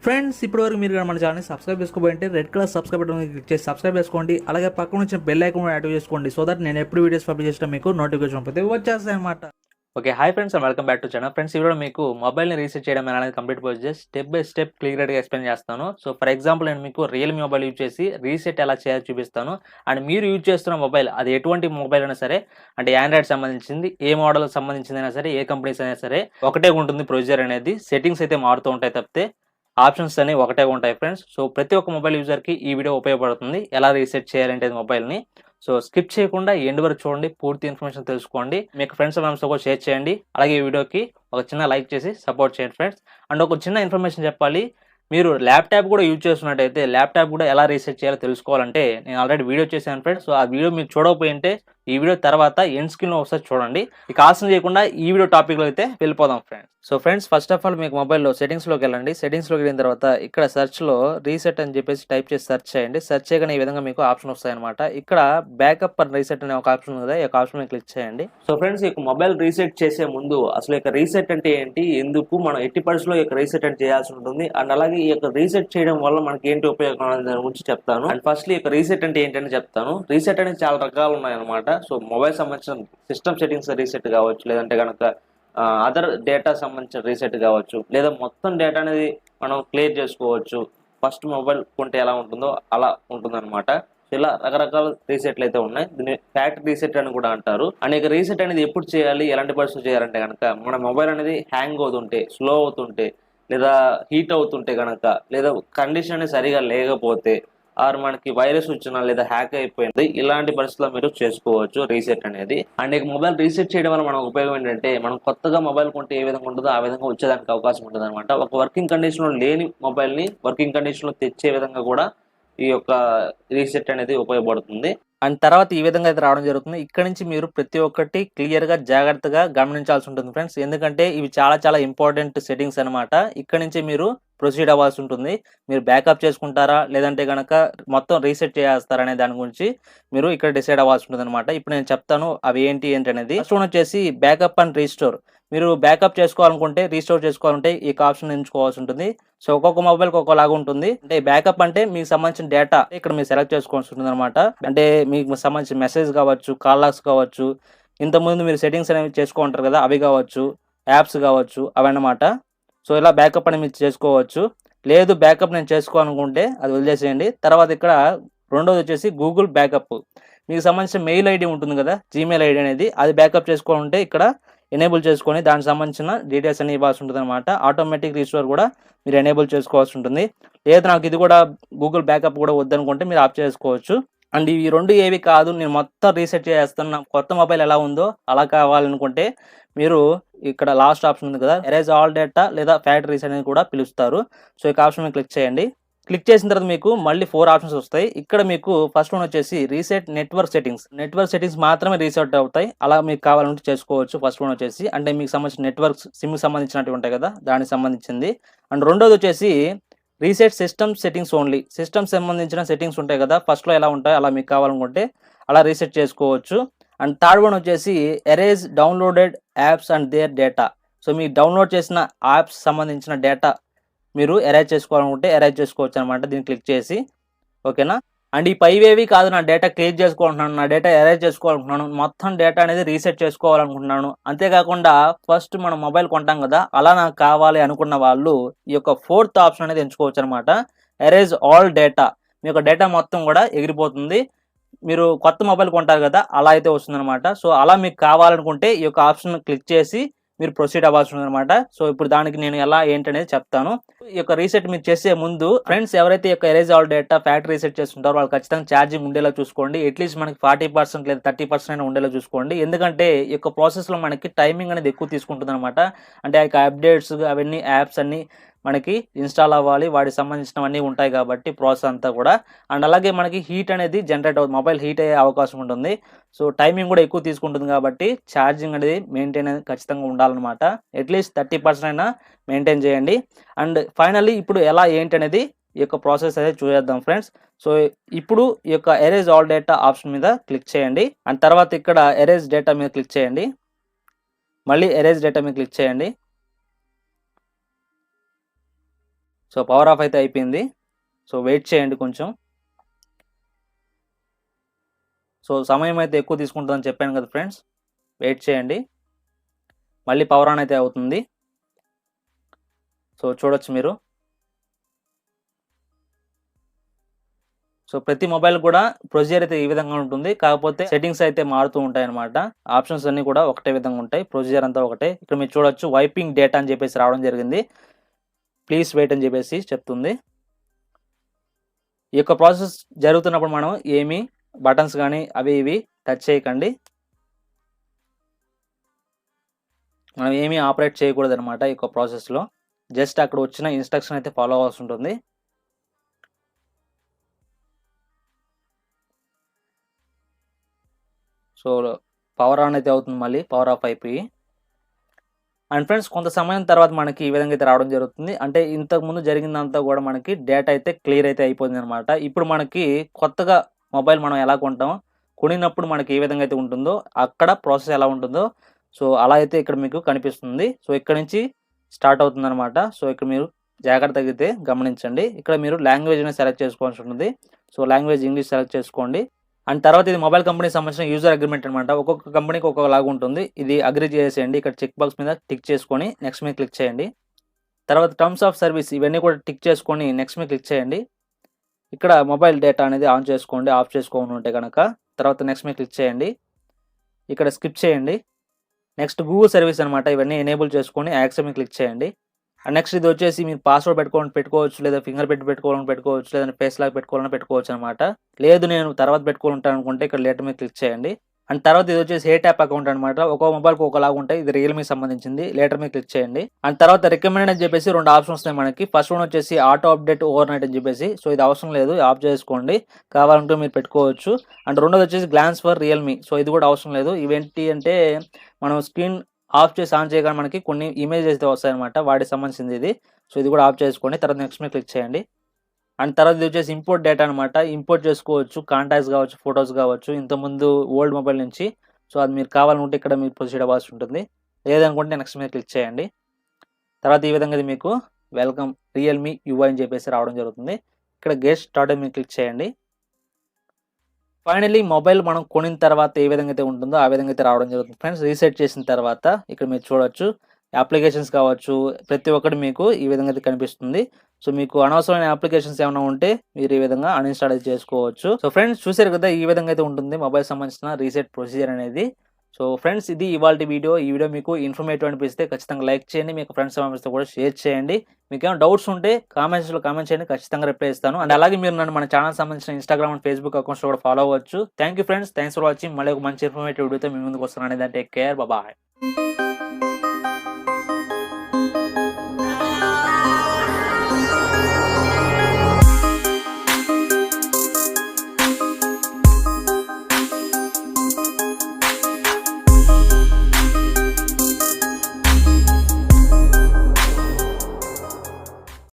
Friends ఇప్పటివరకు మీరు మన ఛానల్ని సబ్స్క్రైబ్ చేసుకోబోయింటే red colour subscribe button click చేసి సబ్స్క్రైబ్ చేసుకోండి. అలాగే పక్కన వచ్చిన బెల్ ఐకాన్ కూడా యాక్టివ్ చేసుకోండి. సో దట్ నేను ఎప్పుడు వీడియోస్ పబ్లిష్ చేసినా మీకు నోటిఫికేషన్ పోతే వచ్చేస్తాయి అన్నమాట. Okay, hi friends and welcome back to channel. Friends ఈ వీడియో మీకు మొబైల్ని రీసెట్ చేయడం అనేది complete process step by step క్లియర్గా ఎక్స్ప్లెయిన్ చేస్తాను. సో ఫర్ ఎగ్జాంపుల్ నేను మీకు రియల్మీ మొబైల్ యూజ్ చేసి రీసెట్ ఎలా చేయాలో చూపిస్తాను. అండ్ మీరు యూజ్ చేస్తున్న మొబైల్ అది ఎటువంటి మొబైల్ అయినా సరే, అంటే ఆండ్రాయిడ్ సంబంధించింది, ఏ మోడల్ సంబంధించింది అయినా సరే, ఏ కంపెనీస్ అయినా సరే ఒకటే ఉంటుంది ప్రొసీజర్ అనేది. సెట్టింగ్స్ అయితే మారుతూ ఉంటాయి తప్పితే ఆప్షన్స్ అనేవి ఒకటే ఉంటాయి ఫ్రెండ్స్. సో ప్రతి ఒక్క మొబైల్ యూజర్కి ఈ వీడియో ఉపయోగపడుతుంది, ఎలా రీసెట్ చేయాలంటే మొబైల్ని. సో స్కిప్ చేయకుండా ఎండ్ వరకు చూడండి, పూర్తి ఇన్ఫర్మేషన్ తెలుసుకోండి. మీకు ఫ్రెండ్స్ మెంబర్స్తో కూడా షేర్ చేయండి. అలాగే ఈ వీడియోకి ఒక చిన్న లైక్ చేసి సపోర్ట్ చేయండి ఫ్రెండ్స్. అండ్ ఒక చిన్న ఇన్ఫర్మేషన్ చెప్పాలి, మీరు ల్యాప్టాప్ కూడా యూజ్ చేస్తున్నట్టయితే ల్యాప్టాప్ కూడా ఎలా రీసెట్ చేయాలో తెలుసుకోవాలంటే నేను ఆల్రెడీ వీడియో చేశాను ఫ్రెండ్స్. సో ఆ వీడియో మీరు చూడకపోయింటే ఈ వీడియో తర్వాత ఎండ్ స్క్రీన్లో ఒకసారి చూడండి. ఇక ఆలస్యం చేయకుండా ఈ వీడియో టాపిక్లో అయితే వెళ్ళిపోదాం friends. So friends first of all మీకు మొబైల్లో సెటింగ్స్లోకి వెళ్ళండి. సెటింగ్స్లోకి వెళ్ళిన తర్వాత ఇక్కడ సెర్చ్లో రీసెట్ అని చెప్పేసి టైప్ చేసి సెర్చ్ చేయండి. సెర్చ్ చేయగానే ఈ విధంగా మీకు ఆప్షన్ వస్తాయన్నమాట. ఇక్కడ బ్యాకప్ అండ్ రీసెట్ అనే ఒక ఆప్షన్ ఉంది కదా, ఈ ఆప్షన్ మీద క్లిక్ చేయండి. సో ఫ్రెండ్స్ ఈ మొబైల్ రీసెట్ చేసే ముందు అసలు ఇక రీసెట్ అంటే ఏంటి, ఎందుకు మనం ఎట్టి పరిస్థితుల్లో ఇక రీసెట్ అని చేయాల్సి ఉంటుంది, అండ్ అలాగే ఈ యొక్క రీసెట్ చేయడం వల్ల మనకి ఏంటి ఉపయోగం అనే దాని గురించి చెప్తాను. అండ్ ఫస్ట్లీ ఇక రీసెట్ అంటే ఏంటని చెప్తాను. రీసెట్ అనేది చాలా రకాలు ఉన్నాయన్నమాట. సో మొబైల్ సంబంధించిన సిస్టమ్ సెట్టింగ్స్ రీసెట్ కావచ్చు, లేదంటే కనుక అదర్ డేటా సంబంధించిన రీసెట్ కావచ్చు, లేదా మొత్తం డేటా అనేది మనం క్లియర్ చేసుకోవచ్చు. ఫస్ట్ మొబైల్ కొంటే ఎలా ఉంటుందో అలా ఉంటుందన్నమాట. ఇలా రకరకాల రీసెట్లు అయితే ఉన్నాయి. దీన్ని ఫ్యాక్టరీ రీసెట్ అని కూడా అంటారు. అనేక రీసెట్ అనేది ఎప్పుడు చేయాలి, ఎలాంటి పరిస్థితులు చేయాలంటే కనుక మన మొబైల్ అనేది హ్యాంగ్ అవుతుంటే, స్లో అవుతుంటే, లేదా హీట్ అవుతుంటే కనుక, లేదా కండిషన్ అనేది సరిగా లేకపోతే, ఆర్ మనకి వైరస్ వచ్చినా లేదా హ్యాక్ అయిపోయింది, ఇలాంటి పరిస్థితుల్లో మీరు చేసుకోవచ్చు రీసెట్ అనేది. అండ్ ఇక మొబైల్ రీసెట్ చేయడం వల్ల మనకు ఉపయోగం ఏంటంటే, మనం కొత్తగా మొబైల్ కొంటే ఏ విధంగా ఉంటుందో ఆ విధంగా వచ్చేదానికి అవకాశం ఉంటుంది అనమాట. ఒక వర్కింగ్ కండిషన్లో లేని మొబైల్ని వర్కింగ్ కండిషన్లో తెచ్చే విధంగా కూడా ఈ యొక్క రీసెట్ అనేది ఉపయోగపడుతుంది. అండ్ తర్వాత ఈ విధంగా అయితే రావడం జరుగుతుంది. ఇక్కడ నుంచి మీరు ప్రతి ఒక్కటి క్లియర్గా జాగ్రత్తగా గమనించాల్సి ఉంటుంది ఫ్రెండ్స్, ఎందుకంటే ఇవి చాలా చాలా ఇంపార్టెంట్ సెట్టింగ్స్ అనమాట. ఇక్కడ నుంచి మీరు ప్రొసీడ్ అవ్వాల్సి ఉంటుంది. మీరు బ్యాకప్ చేసుకుంటారా లేదంటే కనుక మొత్తం రీసెట్ చేస్తారా అనే దాని గురించి మీరు ఇక్కడ డిసైడ్ అవ్వాల్సి ఉంటుంది అనమాట. ఇప్పుడు నేను చెప్తాను అవి ఏంటి అనేది. ఫస్ట్ వన్ వచ్చేసి బ్యాకప్ అండ్ రీస్టోర్. మీరు బ్యాకప్ చేసుకోవాలనుకుంటే, రీస్టోర్ చేసుకోవాలంటే ఈ ఆప్షన్ ఎంచుకోవాల్సి ఉంటుంది. సో ఒక్కొక్క మొబైల్కి ఒక్కొక్కలాగా ఉంటుంది. అంటే బ్యాకప్ అంటే మీకు సంబంధించిన డేటా ఇక్కడ మీరు సెలెక్ట్ చేసుకోవాల్సి ఉంటుంది అనమాట. అంటే మీకు సంబంధించిన మెసేజ్ కావచ్చు, కాల్ లాగ్స్ కావచ్చు, ఇంతకుముందు మీరు సెట్టింగ్స్ అనేవి చేసుకుంటారు కదా అవి కావచ్చు, యాప్స్ కావచ్చు, అవన్నమాట. సో ఇలా బ్యాకప్ అని మీరు చేసుకోవచ్చు. లేదు బ్యాకప్ నేను చేసుకోవాలనుకుంటే అది వదిలేసేయండి. తర్వాత ఇక్కడ రెండోది వచ్చేసి గూగుల్ బ్యాకప్. మీకు సంబంధించిన మెయిల్ ఐడి ఉంటుంది కదా, జీమెయిల్ ఐడి అనేది, అది బ్యాకప్ చేసుకోవాలంటే ఇక్కడ ఎనేబుల్ చేసుకొని దానికి సంబంధించిన డీటెయిల్స్ అన్ని ఇవ్వాల్సి ఉంటుంది అనమాట. ఆటోమేటిక్ రీస్టోర్ కూడా మీరు ఎనేబుల్ చేసుకోవాల్సి ఉంటుంది. లేదు నాకు ఇది కూడా గూగుల్ బ్యాకప్ కూడా వద్దనుకుంటే మీరు ఆఫ్ చేసుకోవచ్చు. అండ్ ఈ రెండు ఏవి కాదు, నేను మొత్తం రీసెట్ చేస్తాను, నా కొత్త మొబైల్ ఎలా ఉందో అలా కావాలనుకుంటే మీరు ఇక్కడ లాస్ట్ ఆప్షన్ ఉంది కదా, ఎరేజ్ ఆల్ డేటా లేదా ఫ్యాక్టరీ రీసెట్ అని కూడా పిలుస్తారు. సో ఈ ఆప్షన్ మీద క్లిక్ చేయండి. క్లిక్ చేసిన తర్వాత మీకు మళ్ళీ 4 ఆప్షన్స్ వస్తాయి. ఇక్కడ మీకు ఫస్ట్ వన్ వచ్చేసి reset network settings. Network settings మాత్రమే రీసెట్ అవుతాయి, అలా మీకు కావాలంటే చేసుకోవచ్చు. ఫస్ట్ వన్ వచ్చేసి అంటే మీకు సంబంధించిన నెట్వర్క్స్ సిమ్కి సంబంధించినట్టు ఉంటాయి కదా, దానికి సంబంధించింది. అండ్ రెండోది వచ్చేసి reset system settings only. System సంబంధించిన సెట్టింగ్స్ ఉంటాయి కదా, ఫస్ట్లో ఎలా ఉంటాయి అలా మీకు కావాలనుకుంటే అలా రీసెట్ చేసుకోవచ్చు. అండ్ థర్డ్ వన్ వచ్చేసి erase downloaded apps and their data. So మీరు డౌన్లోడ్ చేసిన యాప్స్ సంబంధించిన డేటా మీరు ఎరేజ్ చేసుకోవాలనుకుంటే ఎరేజ్ చేసుకోవచ్చు అనమాట, దీన్ని క్లిక్ చేసి. ఓకేనా. అండ్ ఈ పైవేవి కాదు, నా డేటా క్లియర్ చేసుకోవాలనుకుంటున్నాను, నా డేటా ఎరేజ్ చేసుకోవాలనుకుంటున్నాను, మొత్తం డేటా అనేది రీసెట్ చేసుకోవాలనుకుంటున్నాను, అంతేకాకుండా ఫస్ట్ మనం మొబైల్ కొంటాం కదా అలా నాకు కావాలి అనుకున్న వాళ్ళు ఈ యొక్క 4th ఆప్షన్ అనేది ఎంచుకోవచ్చు అనమాట. Erase all data. మీ యొక్క డేటా మొత్తం కూడా ఎగిరిపోతుంది. మీరు కొత్త మొబైల్ కొంటారు కదా అలా అయితే వస్తుందన్నమాట. సో అలా మీకు కావాలనుకుంటే ఈ యొక్క ఆప్షన్ క్లిక్ చేసి మీరు ప్రొసీడ్ అవ్వాల్సి ఉంది అనమాట. సో ఇప్పుడు దానికి నేను ఎలా ఏంటనేది చెప్తాను. ఈ యొక్క రీసెట్ మీరు చేసే ముందు ఫ్రెండ్స్ ఎవరైతే ఈ యొక్క erase all data factory reset చేస్తుంటారో వాళ్ళు ఖచ్చితంగా ఛార్జింగ్ ఉండేలా చూసుకోండి. అట్లీస్ట్ మనకి 40% లేదా 30% అయినా ఉండేలా చూసుకోండి. ఎందుకంటే ఈ యొక్క ప్రాసెస్లో మనకి టైమింగ్ అనేది ఎక్కువ తీసుకుంటుంది అనమాట. అంటే ఆ యొక్క అప్డేట్స్ అవన్నీ యాప్స్ అన్ని మనకి ఇన్స్టాల్ అవ్వాలి, వాటికి సంబంధించినవన్నీ ఉంటాయి కాబట్టి ప్రాసెస్ అంతా కూడా. అండ్ అలాగే మనకి హీట్ అనేది జనరేట్ అవుతుంది, మొబైల్ హీట్ అయ్యే అవకాశం ఉంటుంది. సో టైమింగ్ కూడా ఎక్కువ తీసుకుంటుంది కాబట్టి ఛార్జింగ్ అనేది మెయింటైన్ అనేది ఖచ్చితంగా ఉండాలన్నమాట. అట్లీస్ట్ 30% అయినా మెయింటైన్ చేయండి. అండ్ ఫైనల్లీ ఇప్పుడు ఎలా ఏంటి అనేది ఈ యొక్క ప్రాసెస్ అయితే చూసేద్దాం ఫ్రెండ్స్. సో ఇప్పుడు ఈ యొక్క ఎరేజ్ ఆల్ డేటా ఆప్షన్ మీద క్లిక్ చేయండి. అండ్ తర్వాత ఇక్కడ ఎరేజ్ డేటా మీద క్లిక్ చేయండి. మళ్ళీ ఎరేజ్ డేటా మీద క్లిక్ చేయండి. సో పవర్ ఆఫ్ అయితే అయిపోయింది. సో వెయిట్ చేయండి కొంచెం. సో సమయం అయితే ఎక్కువ తీసుకుంటుందని చెప్పాను కదా ఫ్రెండ్స్, వెయిట్ చేయండి. మళ్ళీ పవర్ ఆన్ అయితే అవుతుంది. సో చూడొచ్చు మీరు. సో ప్రతి మొబైల్ కూడా ప్రొసీజర్ అయితే ఈ విధంగా ఉంటుంది, కాకపోతే సెట్టింగ్స్ అయితే మారుతూ ఉంటాయి అనమాట. ఆప్షన్స్ అన్ని కూడా ఒకటే విధంగా ఉంటాయి, ప్రొసీజర్ అంతా ఒకటే. ఇక్కడ మీరు చూడొచ్చు వైపింగ్ డేటా అని చెప్పేసి రావడం జరిగింది. ప్లీజ్ వెయిట్ అని చెప్పేసి చెప్తుంది. ఈ యొక్క ప్రాసెస్ జరుగుతున్నప్పుడు మనం ఏమి బటన్స్ కానీ అవి ఇవి టచ్ చేయకండి. మనం ఏమీ ఆపరేట్ చేయకూడదు అనమాట ఈ యొక్క ప్రాసెస్లో. జస్ట్ అక్కడ వచ్చిన ఇన్స్ట్రక్షన్ అయితే ఫాలో అవ్వాల్సి ఉంటుంది. సో పవర్ ఆన్ అయితే అవుతుంది, మళ్ళీ పవర్ ఆఫ్ అయిపోయి. అండ్ ఫ్రెండ్స్, కొంత సమయం తర్వాత మనకి ఈ విధంగా అయితే రావడం జరుగుతుంది. అంటే ఇంతకుముందు జరిగిందంతా కూడా మనకి డేటా అయితే క్లియర్ అయితే అయిపోయింది అనమాట. ఇప్పుడు మనకి కొత్తగా మొబైల్ మనం ఎలా కొంటాం, కొనినప్పుడు మనకి ఏ విధంగా అయితే ఉంటుందో అక్కడ ప్రాసెస్ ఎలా ఉంటుందో సో అలా అయితే ఇక్కడ మీకు కనిపిస్తుంది. సో ఇక్కడ నుంచి స్టార్ట్ అవుతుంది అనమాట. సో ఇక్కడ మీరు జాగ్రత్తగా అయితే గమనించండి. ఇక్కడ మీరు లాంగ్వేజ్ అనేది సెలెక్ట్ చేసుకోవాల్సి ఉంటుంది. సో లాంగ్వేజ్ ఇంగ్లీష్ సెలెక్ట్ చేసుకోండి. అండ్ తర్వాత ఇది మొబైల్ కంపెనీకి సంబంధించిన యూజర్ అగ్రిమెంట్ అనమాట. ఒక్కొక్క కంపెనీకి ఒక్కొక్కలాగా ఉంటుంది. ఇది అగ్రి చేసేయండి. ఇక్కడ చెక్ బాక్స్ మీద టిక్ చేసుకొని నెక్స్ట్ మీద క్లిక్ చేయండి. తర్వాత టర్మ్స్ ఆఫ్ సర్వీస్ ఇవన్నీ కూడా టిక్ చేసుకొని నెక్స్ట్ మీద క్లిక్ చేయండి. ఇక్కడ మొబైల్ డేటా అనేది ఆన్ చేసుకోండి, ఆఫ్ చేసుకోండి ఉంటే కనుక. తర్వాత నెక్స్ట్ మీద క్లిక్ చేయండి. ఇక్కడ స్కిప్ చేయండి. నెక్స్ట్ గూగుల్ సర్వీస్ అనమాట. ఇవన్నీ ఎనేబుల్ చేసుకొని యాక్సెప్ట్ మీద క్లిక్ చేయండి. అండ్ నెక్స్ట్ ఇది వచ్చేసి మీరు పాస్వర్డ్ పెట్టుకోవచ్చు, లేదా ఫింగర్ పెట్టుకోవచ్చు, లేదా ఫేస్ లాగా పెట్టుకోవచ్చు అనమాట. లేదు నేను తర్వాత పెట్టుకోవాలంటాను అనుకుంటే ఇక్కడ లేటర్ మీద క్లిక్ చేయండి. అండ్ తర్వాత ఇది వచ్చేసి ఏ ట్యాప్ అకౌంట్ అనమాట. ఒక్కో మొబైల్కి ఒకలాగా ఉంటాయి. ఇది రియల్మీ సంబంధించింది. లేటర్ మీద క్లిక్ చేయండి. అండ్ తర్వాత రికమెండెడ్ అని చెప్పేసి 2 ఆప్షన్స్ వస్తాయి మనకి. ఫస్ట్ వన్ వచ్చేసి ఆటో అప్డేట్ ఓవర్ నైట్ అని చెప్పేసి. సో ఇది అవసరం లేదు, ఆఫ్ చేసుకోండి. కావాలంటే మీరు పెట్టుకోవచ్చు. అండ్ రెండోది వచ్చేసి గ్లాన్స్ ఫర్ రియల్మీ. సో ఇది కూడా అవసరం లేదు. ఇవేంటి అంటే మనం స్క్రీన్ ఆఫ్ చేసి ఆన్ చేయగానే మనకి కొన్ని ఇమేజెస్ అయితే వస్తాయన్నమాట, వాటికి సంబంధించింది ఇది. సో ఇది కూడా ఆఫ్ చేసుకోండి. తర్వాత నెక్స్ట్ మీద క్లిక్ చేయండి. అండ్ తర్వాత ఇది వచ్చేసి ఇంపోర్ట్ డేటా అనమాట. ఇంపోర్ట్ చేసుకోవచ్చు, కాంటాక్ట్స్ కావచ్చు, ఫొటోస్ కావచ్చు, ఇంతకుముందు ఓల్డ్ మొబైల్ నుంచి. సో అది మీరు కావాలనుకుంటే ఇక్కడ మీరు ప్రొసీడ్ అవ్వాల్సి ఉంటుంది. లేదనుకుంటే నెక్స్ట్ మీద క్లిక్ చేయండి. తర్వాత ఈ విధంగా ఇది మీకు వెల్కమ్ రియల్మీ యూఐ అని చెప్పేసి రావడం జరుగుతుంది. ఇక్కడ గెట్ స్టార్టెడ్ మీద క్లిక్ చేయండి. ఫైనల్లీ మొబైల్ మనం కొనిన తర్వాత ఏ విధంగా అయితే ఉంటుందో ఆ విధంగా అయితే రావడం జరుగుతుంది ఫ్రెండ్స్. రీసెట్ చేసిన తర్వాత ఇక్కడ మీరు చూడొచ్చు అప్లికేషన్స్ కావచ్చు, ప్రతి ఒక్కటి మీకు ఈ విధంగా అయితే కనిపిస్తుంది. సో మీకు అనవసరమైన అప్లికేషన్స్ ఏమైనా ఉంటే మీరు ఈ విధంగా అన్ఇన్స్టాల్ అయితే చేసుకోవచ్చు. సో ఫ్రెండ్స్, చూసారు కదా ఈ విధంగా అయితే ఉంటుంది మొబైల్ సంబంధించిన రీసెట్ ప్రొసీజర్ అనేది. సో ఫ్రెండ్స్, ఇది ఇవాల్టి వీడియో. ఈ వీడియో మీకు ఇన్ఫర్మేటివ్ అనిపిస్తే ఖచ్చితంగా లైక్ చేయండి, మీకు ఫ్రెండ్స్ మెంబర్స్తో కూడా షేర్ చేయండి. మీకు ఏమైనా డౌట్స్ ఉంటే కామెంట్స్లో కామెంట్ చేయండి, ఖచ్చితంగా రిప్లై ఇస్తాను. అండ్ అలాగే మీరు నన్ను మన ఛానల్ సంబంధించిన ఇన్స్టాగ్రామ్ అండ్ ఫేస్బుక్ అకౌంట్స్ కూడా ఫాలో అవ్వచ్చు. Thank you friends, thanks for watching. మళ్ళీ ఒక మంచి ఇన్ఫర్మేటివ్ వీడియోతో మీ ముందుకు వస్తున్నాను. Take care, bye.